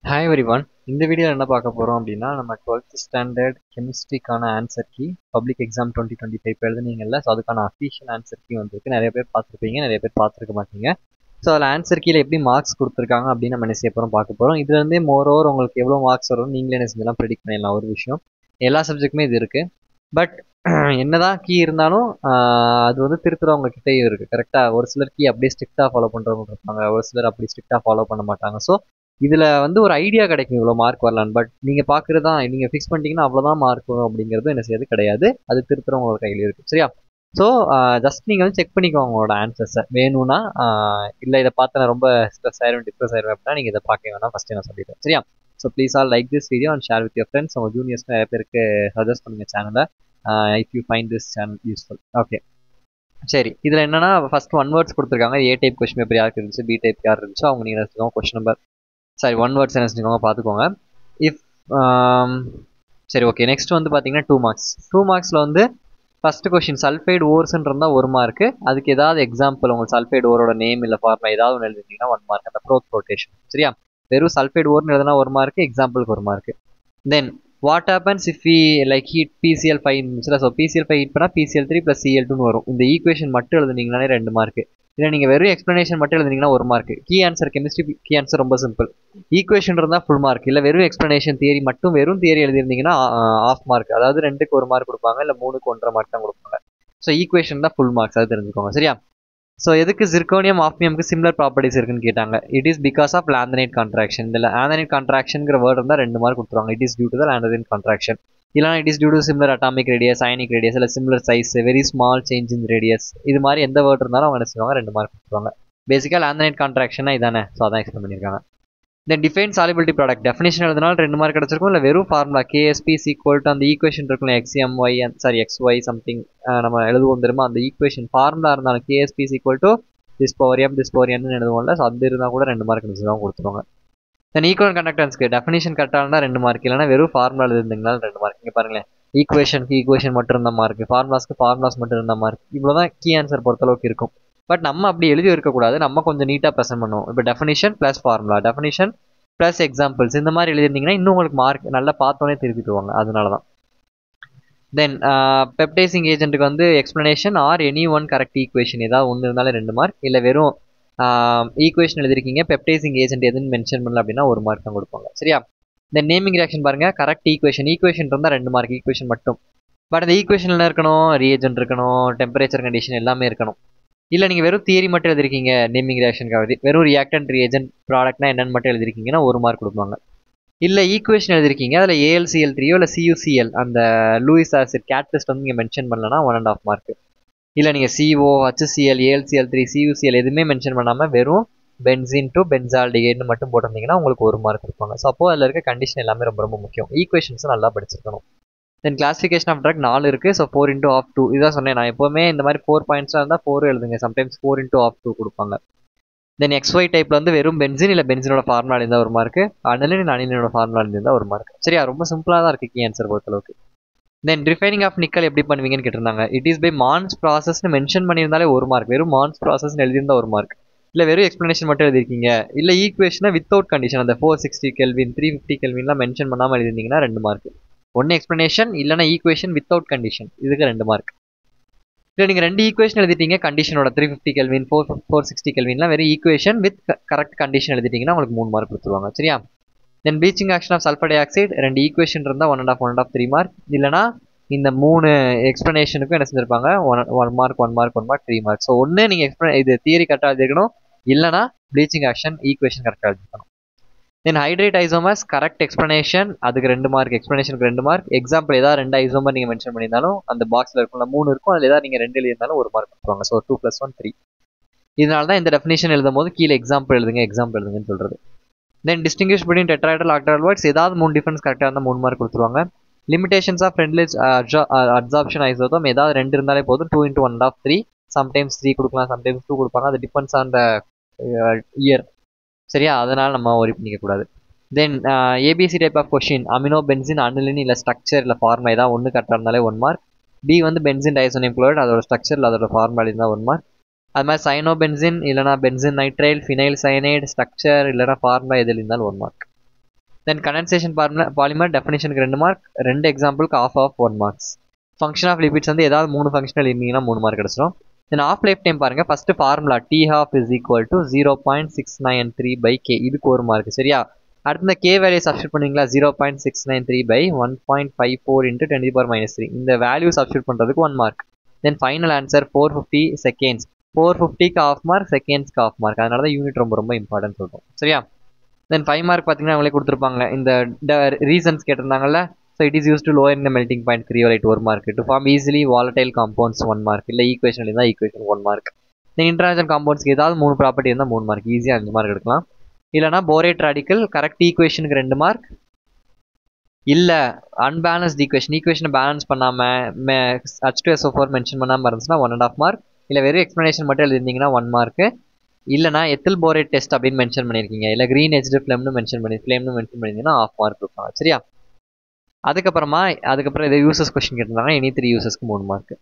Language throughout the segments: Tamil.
Hi everyone. இந்த வீடியோவில் என்ன பார்க்க போகிறோம் அப்படின்னா, நம்ம 12th ஸ்டாண்டர்ட் கெமிஸ்ட்ரிக்கான ஆன்சர் கீ பப்ளிக் எக்ஸாம் 2025 இப்போ எழுதுனீங்கல்ல. ஸோ அதுக்கான அஃபீஷியல் ஆன்சர் கீ வந்திருக்கு. நிறைய பேர் பார்த்துருப்பீங்க, நிறைய பேர் பார்த்துருக்க மாட்டீங்க. ஸோ அதில் ஆன்சர் கீழே எப்படி மார்க்ஸ் கொடுத்துருக்காங்க அப்படின்னு நம்ம என்ன செய்ய போகிறோம் பார்க்க போகிறோம். இதுலேருந்தே மோரோவர் உங்களுக்கு எவ்வளோ மார்க்ஸ் வரும் நீங்களே என்ன செஞ்சலாம் ப்ரெடிக்ட் பண்ணிடலாம். ஒரு விஷயம், எல்லா சப்ஜெக்ட்டுமே இது இருக்குது. பட் என்னதான் கீ இருந்தாலும் அது வந்து திருத்துறவங்க கிட்டேயும் இருக்குது. கரெக்டாக ஒரு சிலர் கீ அப்படியே ஸ்ட்ரிக்டாக ஃபாலோ பண்ணுறவங்க இருப்பாங்க, ஒரு சிலர் அப்படி ஸ்ட்ரிக்டாக ஃபாலோ பண்ண மாட்டாங்க. ஸோ இதில் வந்து ஒரு ஐடியா கிடைக்கும் இவ்வளோ மார்க் வரலான்னு. பட் நீங்கள் பார்க்குறது தான், நீங்கள் ஃபிக்ஸ் பண்ணிட்டீங்கன்னா அவ்வளோதான் மார்க் வரும் அப்படிங்கிறது என்ன செய்யாது கிடையாது. அது திருத்துறவங்களோட கையில் இருக்குது. சரியா? ஸோ ஜஸ்ட் நீங்கள் வந்து செக் பண்ணிக்கோங்க உங்களோட ஆன்சர்ஸை. வேணும்னா இல்லை இதை பார்த்து நான் ரொம்ப ஸ்ட்ரெஸ் ஆயிடுவேன், டிப்ரெஸ் ஆயிடுவேன் அப்படின்னா நீங்கள் இதை பார்க்க வேணாம், ஃபஸ்ட்டு நான் சொல்லிடுறேன். சரியா? So please all like this video and share with your friends. உங்கள் ஜூனியர்ஸ் நிறைய பேருக்கு சஜஸ்ட் பண்ணுங்கள் சேனலை, if you find this channel useful. Okay, சரி. இதில் என்னன்னா ஃபர்ஸ்ட் ஒன் வேர்ட்ஸ் கொடுத்துருக்காங்க. ஏ டைப் கொஸ்டின் பேப்பர் யாருக்கு இருந்துச்சு, பி டைப் யார் இருந்துச்சோ அவங்க நீங்கள் எடுத்துக்கோங்க. கொஸ்டின் நம்பர் ஒன் வேர்ட்ஸ் என்ன செஞ்சுக்கோங்க பார்த்துக்கோங்க. இஃப் சரி, ஓகே. நெக்ஸ்ட் வந்து பார்த்தீங்கன்னா 2 மார்க்ஸ். 2 மார்க்ஸில் வந்து ஃபஸ்ட்டு கொஸ்டின் சல்ஃபைடு ஓர்ஸ்ன்னு இருந்தால் 1 மார்க்கு. அதுக்கு ஏதாவது எக்ஸாம்பிள் உங்களுக்கு சல்ஃபைடு ஓரோட நேம் இல்லை ஃபார்மா ஏதாவது ஒன்று எழுதிட்டீங்கன்னா 1 மார்க். அந்த ப்ரோத் ரொட்டேஷன். சரியா? வெறும் சல்ஃபைடு ஓர்னு எழுதுனா 1 மார்க்கு, எக்ஸாம்பிளுக்கு 1 mark. Then what happens if we like heat PCl5 இருந்துச்சுல. ஸோ PCl5 ஹீட் பண்ணால் PCl3 + Cl2ன்னு வரும். இந்த ஈக்குவேஷன் மட்டும் எழுதுனீங்கன்னாலே 2 மார்க்கு. இல்லை நீங்கள் வெறும் எக்ஸ்ப்ளனேஷன் மட்டும் எழுதுனீங்கன்னா 1 mark. Key answer chemistry key answer ரொம்ப சிம்பிள். ஈக்குவேஷன் இருந்தால் ஃபுல் மார்க். இல்லை வெறும் எக்ஸ்ப்ளனேஷன் தியரி மட்டும் வெறும் தியரி எழுதிருந்தீங்கன்னா ஆஃப் மார்க். அதாவது 2க்கு 1 மார்க் கொடுப்பாங்க, இல்லை 3க்கு 1.5 மார்க் தான் கொடுப்பாங்க. ஸோ ஈக்குவேஷன் தான் ஃபுல் மார்க்ஸ், அது தெரிஞ்சுக்கோங்க. சரியா? ஸோ எதுக்கு ஜிர்கோனியம் ஆஃப்னியம்க்கு சிமிலர் ப்ராப்பர்ட்டிஸ் இருக்குன்னு கேட்டாங்க. It is because of lanthanide contraction. இதில் ஆந்தனைட் கான்ட்ராக்ஷன்ங்கிற வேர்டு இருந்தால் 2 மார்க் கொடுத்துருவாங்க. It is due to the lanthanide contraction. இல்லைனா it is due to similar atomic radius, ionic radius, இல்லை similar size, very small change in radius. இது மாதிரி எந்த வேர்டு இருந்தாலும் அவங்க என்ன செய்வாங்க, 2 மார்க் கொடுத்துருவாங்க. பேசிக்காக லாந்தனைட் கான்ட்ராக்ஷனா இதானே. ஸோ அதான் எக்ஸ்பிளைன் பண்ணியிருக்காங்க. தென் டிஃபைன் சாலிபிலிட்டி ப்ராடக்ட் டெஃபினேஷன் எழுதினாலும் 2 மார்க் கிடச்சிருக்கும். இல்லை வெறும் ஃபார்முலா KSP = அந்த ஈக்குவேஷன் இருக்குல்ல, XY சம்திங் நம்ம எழுதுவோம் தெரியுமா, அந்த ஈக்குவேஷன் ஃபார்முலா இருந்தாலும் KSP = this power m எழுதுவோம்ல. ஸோ அது இருந்தால் கூட 2 மார்க் தான் கொடுத்துருவாங்க. தென் ஈக்குவல் கண்டக்டன்ஸ்க்கு டெஃபினேஷன் கரெக்டாக இருந்தால் 2 மார்க். இல்லைனா வெறும் ஃபார்முலா எழுதுனீங்கனாலும் 2 மார்க். இங்கே பாருங்களேன், ஈக்குவேஷன் மட்டும் இருந்தால் மார்க், ஃபார்முலாஸ் மட்டும் இருந்தால் மார்க். இவ்வளோ தான் கீ ஆன்சர் பொறுத்தளவுக்கு இருக்கும். பட் நம்ம அப்படி எழுதி இருக்கக்கூடாது, நம்ம கொஞ்சம் நீட்டாக ப்ரெசென்ட் பண்ணுவோம். இப்போ definition plus formula, definition plus examples, இந்த மாதிரி எழுதிருந்தீங்கன்னா இன்னும் உங்களுக்கு மார்க் நல்லா பார்த்தோன்னே திருப்பிடுவாங்க. அதனால தான். தென் பெப்டைசிங் ஏஜென்ட்டுக்கு வந்து explanation or any one correct equation ஏதாவது ஒன்று இருந்தாலே 2 மார்க். இல்லை வெறும் ஈக்குவேஷன் எழுதிருக்கீங்க, பெப்டைசிங் ஏஜென்ட் எதுன்னு மென்ஷன் பண்ணல அப்படின்னா 1 மார்க் தான் கொடுப்பாங்க. சரியா? இந்த நேமிங் ரியாக்ஷன் பாருங்க, கரெக்ட் ஈக்குவேஷன் இருந்தால் 2 மார்க், ஈக்குவேஷன் மட்டும். பட் அந்த ஈக்குவேஷன் என்ன இருக்கணும், ரியேஜென்ட் இருக்கணும், டெம்பரேச்சர் கண்டிஷன் எல்லாமே இருக்கணும். இல்லை நீங்கள் வெறும் தியரி மட்டும் எழுதிருக்கீங்க, நேமிங் ரியாக்ஷனுக்காக வெறும் ரியாக்டன்ட் ரியேஜென்ட் ப்ராடக்ட்னா என்னன்னு மட்டும் எழுதிருக்கீங்கன்னா 1 மார்க் கொடுப்பாங்க. இல்லை ஈக்குவேஷன் எழுதிருக்கீங்க, அதில் AlCl3 இல்லை CuCl அந்த லூயிஸ் ஆசிட் கேட்டலிஸ்ட் வந்து நீங்கள் மென்ஷன் பண்ணலன்னா 1.5 மார்க். இல்லை நீங்கள் CO, HCl, AlCl3, CuCl எதுவுமே மென்ஷன் பண்ணாமல் வெறும் பென்சின் டு பென்சால்டிகைட்னு மட்டும் போட்டிருந்தீங்கன்னா உங்களுக்கு 1 மார்க் கொடுப்பாங்க. ஸோ அப்போ அதில் இருக்க கண்டிஷன் எல்லாமே ரொம்ப ரொம்ப முக்கியம். ஈக்குவேஷன்ஸும் நல்லா படிச்சிருக்கணும். தென் கிளாசிஃபிகேஷன் ஆஃப் ட்ரக் 4 இருக்குது. ஸோ 4 × of 2 இதான் சொன்னேன் நான். எப்போவுமே இந்த மாதிரி 4 பாயிண்ட்ஸாக இருந்தால் 4 எழுதுங்க. சம்டைம்ஸ் 4 × of 2 கொடுப்பாங்க. தென் XY டைப்பில் வந்து வெறும் பென்சின் இல்லை பென்சினோட ஃபார்முலா இருந்தால் 1 மார்க், அனிலினோட ஃபார்முலா இருந்தால் 1 மார்க். சரியா? ரொம்ப சிம்பிளாக தான் இருக்குது கீ ஆன்சர் பொறுத்தளவுக்கு. தென் ரிஃபைனிங் ஆஃப் நிக்கல் எப்படி பண்ணுவீங்கன்னு கேட்டிருந்தாங்க. இட் இஸ் பை மான்ஸ் ப்ராசஸ்னு மென்ஷன் பண்ணியிருந்தாலே 1 மார்க். வெறும் மான்ஸ் ப்ராசஸ்னு எழுதியிருந்தால் 1 மார்க். இல்லை வெறும் எக்ஸ்ப்ளனேஷன் மட்டும் எழுதிருக்கீங்க, இல்லை ஈக்குவேஷனை வித்தவுட் கண்டிஷன் அந்த 460 Kelvin 350 Kelvinலாம் மென்ஷன் பண்ணாமல் எழுதிருந்தீங்கன்னா 2 மார்க். ஒன்று எக்ஸ்ப்ளனேஷன் இல்லைனா ஈக்குவேஷன் வித்தவுட் கண்டிஷன், இதுக்கு 2 மார்க். இல்லை நீங்கள் 2 ஈக்குவேஷன் எழுதிட்டீங்க கண்டிஷனோட 350 Kelvin 460 Kelvinலாம் வெறும் ஈக்குவேஷன் வித் கரெக்ட் கண்டிஷன் எழுதிட்டீங்கன்னா உங்களுக்கு 3 மார்க் கொடுத்துருவாங்க. சரியா? Then bleaching action of sulphur dioxide 2 equation இருந்தால் 1.5 3 மார்க். இல்லைனா இந்த 3 எக்ஸ்ப்ளனேஷனுக்கும் என்ன செஞ்சிருப்பாங்க, 1 மார்க் 3 மார்க். ஸோ ஒன்று நீங்கள் இது தியரி கரெக்டாக எழுதிருக்கணும், இல்லைனா ப்ளீச்சிங் ஆக்ஷன் ஈக்குவேஷன் கரெக்டாக எழுதிருக்கணும். தென் ஹைட்ரேட் ஐசோமர்ஸ் கரெக்ட் எக்ஸ்ப்ளனேஷன், அதுக்கு 2 மார்க், எக்ஸ்ப்ளனேஷனுக்கு 2 மார்க். எக்ஸாம்பிள் ஏதாவது 2 ஐசோமர் நீங்கள் மென்ஷன் பண்ணியிருந்தாலும் அந்த பாக்ஸில் இருக்கும்ல 3 இருக்கும், அதில் ஏதாவது நீங்கள் 2 எழுதியிருந்தாலும் 1 மார்க் கொடுத்துருவாங்க. ஸோ 2 + 1 3. இதனால தான் இந்த டெஃபினேஷன் எழுதும் போது கீழே எக்ஸாம்பிள் எழுதுங்கன்னு சொல்கிறது. Then distinguish between tetrahedral octal voids ஏதாவது 3 டிஃபரன்ஸ் கரெக்டாக இருந்தால் 3 மார்க் கொடுத்துருவாங்க. Limitations of Freundlich's adsorption isotherm ஏதாவது 2 இருந்தாலே போதும். 2 × 1.5 3, சம்டைம்ஸ் 3 கொடுக்கலாம், சம்டைம்ஸ் 2 கொடுப்பாங்க. அது டிபெண்ட்ஸ் ஆன் த இயர். சரியா? அதனால் நம்ம ஒரி பண்ணிக்க கூடாது. Then ABC type of question amino benzene aniline இல்லை ஸ்ட்ரக்சர் இல்லை ஃபார்முலா ஏதாவது 1 கரெக்டாக இருந்தாலே 1 மார்க். B வந்து பென்சின் டைசோனியம் குளோரைட் அதோட ஸ்ட்ரக்சர் இல்லை அதோட ஃபார்முலா இருந்தால் 1 மார்க். அது மாதிரி சைனோ பென்சின் இல்லைனா benzene nitrile phenyl cyanide structure இல்லைனா ஃபார்முலா எதில் இருந்தாலும் 1 மார்க். தென் கண்டென்சேஷன் பாலிமர் டெஃபினேஷனுக்கு 2 மார்க், 2 எக்ஸாம்பிளுக்கு half 1 marks. Function of lipids வந்து ஏதாவது 3 ஃபங்க்ஷனல் இருந்தீங்கன்னா 3 மார்க் கிடச்சிடும். தென் ஆஃப் லைஃப் டைம் பாருங்கள். First formula T half is equal to 0.693/k, இதுக்கு 1 மார்க். சரியா? அடுத்து இந்த கே வேல்யூ சப்ஸ்டியூட் பண்ணுவீங்களா, 0.693/1.54 × 10⁻³ இந்த வேல்யூ சப்ஸ்டியூட் பண்ணுறதுக்கு 1 mark. Then final answer 450 seconds. 450க்கு ஆஃப் மார்க், செகண்ட்ஸ்க்கு ஆஃப் மார்க். அதனால தான் யூனிட் ரொம்ப ரொம்ப இம்பார்ட்டன்ட் சொல்கிறோம். சரியா? தென் 5 மார்க் பார்த்தீங்கன்னா அவங்களே கொடுத்துருப்பாங்க. இந்த ரீசன்ஸ் கேட்டிருந்தாங்கல்ல. So it is use to lower இந்த melting point cryolite 1 mark. To form easily volatile compounds 1 mark. இல்லை ஈக்குவேஷன் இருந்தால் ஈக்குவேஷன் 1 மார்க். தென் இன்டர்நேஷனல் காம்பவுண்ட்ஸ்க்கு ஏதாவது 3 ப்ராப்பர்ட்டி இருந்தால் 3 மார்க். ஈஸியாக 5 மார்க் எடுக்கலாம். இல்லைனா போரேட் ராடிக்கல் கரெக்ட் ஈக்குவேஷனுக்கு 2 மார்க். இல்லை அன்பேலன்ஸ்ட் ஈக்குவேஷனை பேலன்ஸ் பண்ணாமல் H2SO4 மென்ஷன் பண்ணாமல் இருந்துச்சுன்னா 1.5 மார்க். இல்லை வெறும் எக்ஸ்ப்ளனேஷன் மட்டும் எழுதிருந்தீங்கன்னா 1 மார்க்கு. இல்லைனா எத்தில் போரேட் டெஸ்ட் அப்படின்னு மென்ஷன் பண்ணியிருக்கீங்க, இல்லை க்ரீன் எஜ்டு ஃப்ளேம்னு மென்ஷன் பண்ணியிருந்தீங்கன்னா ஆஃப் மார்க் கொடுப்பாங்க. சரியா? அதுக்கப்புறம் இதை யூசஸ் கொஸ்டின் கேட்டிருந்தாங்க. எனி 3 யூசஸ்க்கு 3 mark.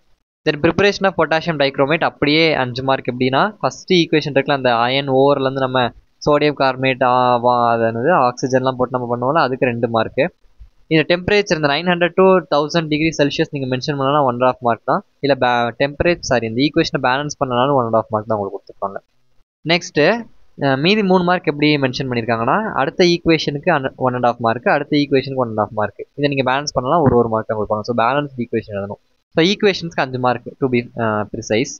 Then preparation of potassium dichromate அப்படியே 5 மார்க். எப்படின்னா ஃபஸ்ட்டு ஈக்குவேஷன் இருக்குல்ல, அந்த அயன் ஓவர்லேருந்து நம்ம சோடியம் கார்பனேட் அது ஆக்சிஜன்லாம் போட்டு நம்ம பண்ணுவோம்ல, அதுக்கு 2 மார்க்கு. இந்த டெம்பரேச்சர் இந்த 900 to 1000 டிகிரி செல்சியஸ் நீங்கள் மென்ஷன் பண்ணலாம் 1.5 மார்க் தான். இல்லை இந்த ஈக்குவேஷனை பேலன்ஸ் பண்ணனாலும் 1.5 மார்க் தான் உங்களுக்கு கொடுத்துருப்பாங்க. நெக்ஸ்ட்டு மீதி 3 மார்க் எப்படி மென்ஷன் பண்ணியிருக்காங்கன்னா, அடுத்த ஈக்குவேஷனுக்கு 1.5 மார்க், அடுத்த ஈக்குவேஷனுக்கு 1.5 மார்க். இதை நீங்கள் பேலன்ஸ் பண்ணலாம் ஒரு மார்க் தான் கொடுப்பாங்க. ஸோ பேலன்ஸ் ஈக்குவேஷன் எழுதணும். ஸோ ஈக்குவேஷன்ஸ்க்கு 5 மார்க் டு பி ப்ரிசைஸ்.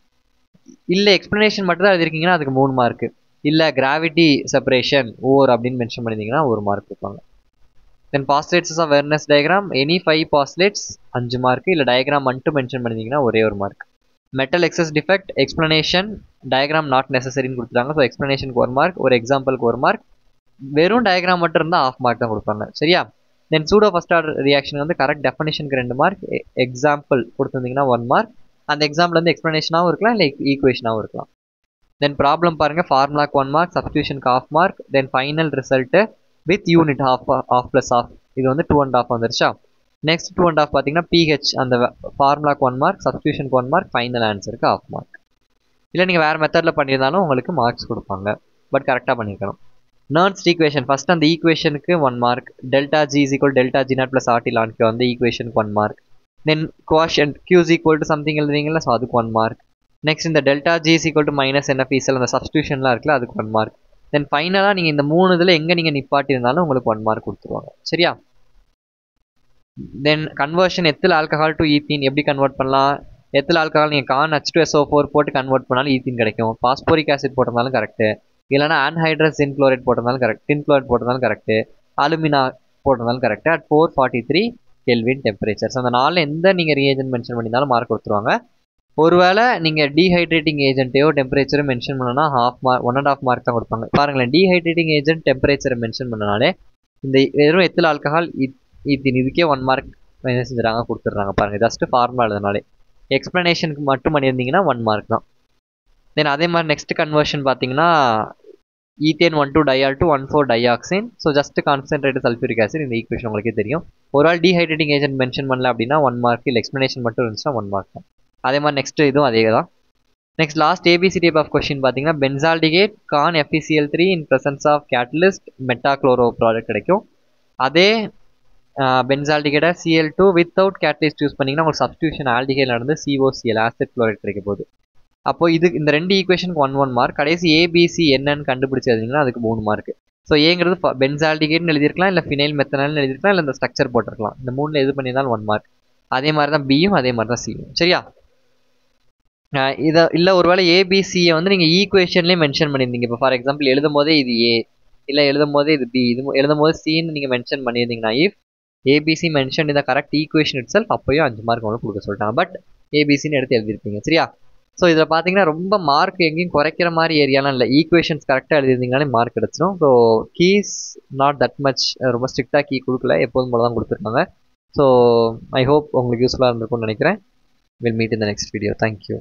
இல்லை எக்ஸ்ப்ளனேஷன் மட்டும் தான் எழுதிருக்கீங்கன்னா அதுக்கு 3 மார்க். இல்லை கிராவிட்டி செப்பரேஷன் ஓர் அப்படின்னு மென்ஷன் பண்ணியிருந்தீங்கன்னா 1 மார்க் கொடுப்பாங்க. Then postulates of Werner's diagram any 5 postulates 5 mark. இல்லை டயக்ராம் மட்டும் மென்ஷன் பண்ணியிருந்தீங்கன்னா ஒரே 1 mark. Metal excess defect explanation diagram not நெசசரின்னு கொடுத்துட்டாங்க. ஸோ எக்ஸ்ப்ளனேஷனுக்கு 1 மார்க், ஒரு எக்ஸாம்பிளுக்கு 1 மார்க். வெறும் டயக்ராம் மட்டும் இருந்தால் ஆஃப் மார்க் தான் கொடுப்பாங்க. சரியா? Then pseudo first order reaction வந்து கரெக்ட் டெஃபினேஷனுக்கு 2 மார்க், எக்ஸாம்பிள் கொடுத்துருந்தீங்கன்னா 1 மார்க். அந்த எக்ஸாம்பிள் வந்து எக்ஸ்ப்ளனேஷனாகவும் இருக்கலாம், இல்லை ஈக்குவேஷனாகவும் இருக்கலாம். தென் ப்ராப்ளம் பாருங்கள். ஃபார்முலாக்கு 1 மார்க், சப்ஸ்டியூஷனுக்கு half mark. Then final result with unit half plus half, இது வந்து 2.5 வந்துருச்சா. நெக்ஸ்ட் 2.5 பார்த்தீங்கன்னா பிஹெச், அந்த ஃபார்முலாக்கு 1 மார்க், சப்ஸ்டியூஷனுக்கு 1 மார்க், ஃபைனல் ஆன்சருக்கு ஆஃப் மார்க். இல்லை நீங்கள் வேறு மெத்தடில் பண்ணியிருந்தாலும் உங்களுக்கு மார்க்ஸ் கொடுப்பாங்க. பட் கரெக்டாக பண்ணியிருக்கணும். நர்ன்ஸ்ட் ஈக்குவேஷன் ஃபஸ்ட் அந்த ஈக்குவேஷனுக்கு 1 mark. Delta G is equal delta G not plus RT ln Q வந்து ஈக்குவேஷனுக்கு 1 mark. Then quotient Q is equal to something எழுதுறீங்களா, ஸோ அதுக்கு 1 மார்க். நெக்ஸ்ட் இந்த delta G is equal to minus NFeCl அந்த சப்ஸ்டியூஷன்லாம் இருக்குல்ல, அதுக்கு 1 மார்க். தென் ஃபைனலாக நீங்கள் இந்த 3 இதில் எங்கே நீங்கள் நிப்பாட்டி இருந்தாலும் உங்களுக்கு 1 மார்க் கொடுத்துருவாங்க. சரியா? Then conversion ethyl alcohol to ethene எப்படி கன்வெர்ட் பண்ணலாம். எத்தில் ஆல்கஹால் நீங்கள் கான் H2SO4 போட்டு கன்வெர்ட் பண்ணாலும் ஈத்தீன் கிடைக்கும். பாஸ்போரிக் ஆசிட் போட்டிருந்தாலும் கரெக்டு. இல்லைனா ஆன்ஹைட்ரஸ் ஜின் குளோரைட் போட்டிருந்தாலும் கரெக்ட், டின் குளோரைட் போட்டிருந்தாலும் கரெக்டு, அலுமினா போட்டிருந்தாலும் கரெக்டு. அட் 443 கெல்வின் டெம்பரேச்சர்ஸ் அந்த 4 எந்த நீங்கள் ரீஏஜென்ட் மென்ஷன் பண்ணியிருந்தாலும் மார்க் கொடுத்துருவாங்க. ஒருவேளை நீங்கள் டீஹைட்ரேட்டிங் ஏஜென்ட்டையோ டெம்பரேச்சரும் மென்ஷன் பண்ணனா 1.5 மார்க் தான் கொடுப்பாங்க. பாருங்களேன், டீஹைட்ரேட்டிங் ஏஜென்ட் டெம்பரேச்சரை மென்ஷன் பண்ணனாலே இந்த வெறும் எத்தில் ஆல்கஹால் ஈத்தீன் இதுக்கே 1 மார்க் என்ன செஞ்சுறாங்க, கொடுத்துட்றாங்க. பாருங்கள், ஜஸ்ட் ஃபார்முலா எழுதுனாலே. எக்ஸ்ப்ளனேஷனுக்கு மட்டும் பண்ணியிருந்தீங்கன்னா 1 மார்க் தான். தென் அதே மாதிரி நெக்ஸ்ட் கன்வர்ஷன் பார்த்தீங்கன்னா ethane 1,2 diol to 1,4 dioxin. So just concentrated sulphuric acid. இந்த ஈக்குவேஷன் உங்களுக்கே தெரியும். ஒரு ஆள் டீஹைட்ரேட்டிங் ஏஜென்ட் மென்ஷன் பண்ணல அப்படின்னா 1 மார்க். இல்லை எக்ஸ்ப்ளனேஷன் மட்டும் இருந்துச்சுன்னா 1 மார்க் தான். அதே மாதிரி நெக்ஸ்ட் இதுவும் அதே தான். Next last ABC type of question பார்த்தீங்கன்னா benzaldehyde conc FeCl3 in presence of catalyst metachloro product கிடைக்கும். அதே பென்சால்டிகேட்டை Cl2 வித்தவுட் கேட்டலிஸ்ட் யூஸ் பண்ணிங்கன்னா உங்களுக்கு சப்ஸ்டியூஷன் ஆல்டிகேட் நடந்து COCl ஆசிட் குளோரைட் கிடைக்க போகுது. அப்போ இது இந்த 2 ஈக்குவேஷனுக்கு 1 மார்க். கடைசி ஏபிசி என்னன்னு கண்டுபிடிச்சதுங்கன்னா அதுக்கு 3 மார்க். ஸோ ஏங்கிறது பென்சால்டிகேட்னு எழுதிருக்கலாம், இல்லை ஃபினைல் மெத்தனால்னு எழுதிருக்கலாம், இல்லை இந்த ஸ்ட்ரக்சர் போட்டிருக்கலாம். இந்த 3ல் எது பண்ணியிருந்தாலும் 1 மார்க். அதே மாதிரி தான் பியும், அதே மாதிரி தான் சியும். சரியா? இதை இல்லை ஒருவேளை ஏபிசியை வந்து நீங்கள் ஈக்குவேஷன்லேயே மென்ஷன் பண்ணியிருந்தீங்க. இப்போ ஃபார் எக்ஸாம்பிள் எழுதும் போதே இது ஏ, இல்லை எழுதும் போதே இது பி, இது எழுதும் போது சின்னு நீங்கள் மென்ஷன் பண்ணியிருந்தீங்கன்னா இஃப் ஏபிசி மென்ஷன் இந்த கரெக்ட் ஈக்குவேஷன் இட் செல்ஃப், அப்போயும் 5 மார்க் உங்களுக்கு கொடுக்க சொல்லிட்டாங்க. பட் ஏபிசின்னு எடுத்து எழுதிருப்பீங்க. சரியா? ஸோ இதில் பார்த்தீங்கன்னா ரொம்ப மார்க் எங்கேயும் குறைக்கிற மாதிரி ஏரியாலாம் இல்லை. ஈக்குவேஷன்ஸ் கரெக்டாக எழுதிருந்தீங்கனாலே மார்க் கிடச்சிடும். So keys not that much ரொம்ப ஸ்ட்ரிக்டாக கீ கொடுக்கல, எப்போதும் போல தான் கொடுத்துருக்காங்க. ஸோ ஐ ஹோப் உங்களுக்கு யூஸ்ஃபுல்லாக இருந்திருக்கும்னு நினைக்கிறேன். We'll meet in the next video. Thank you.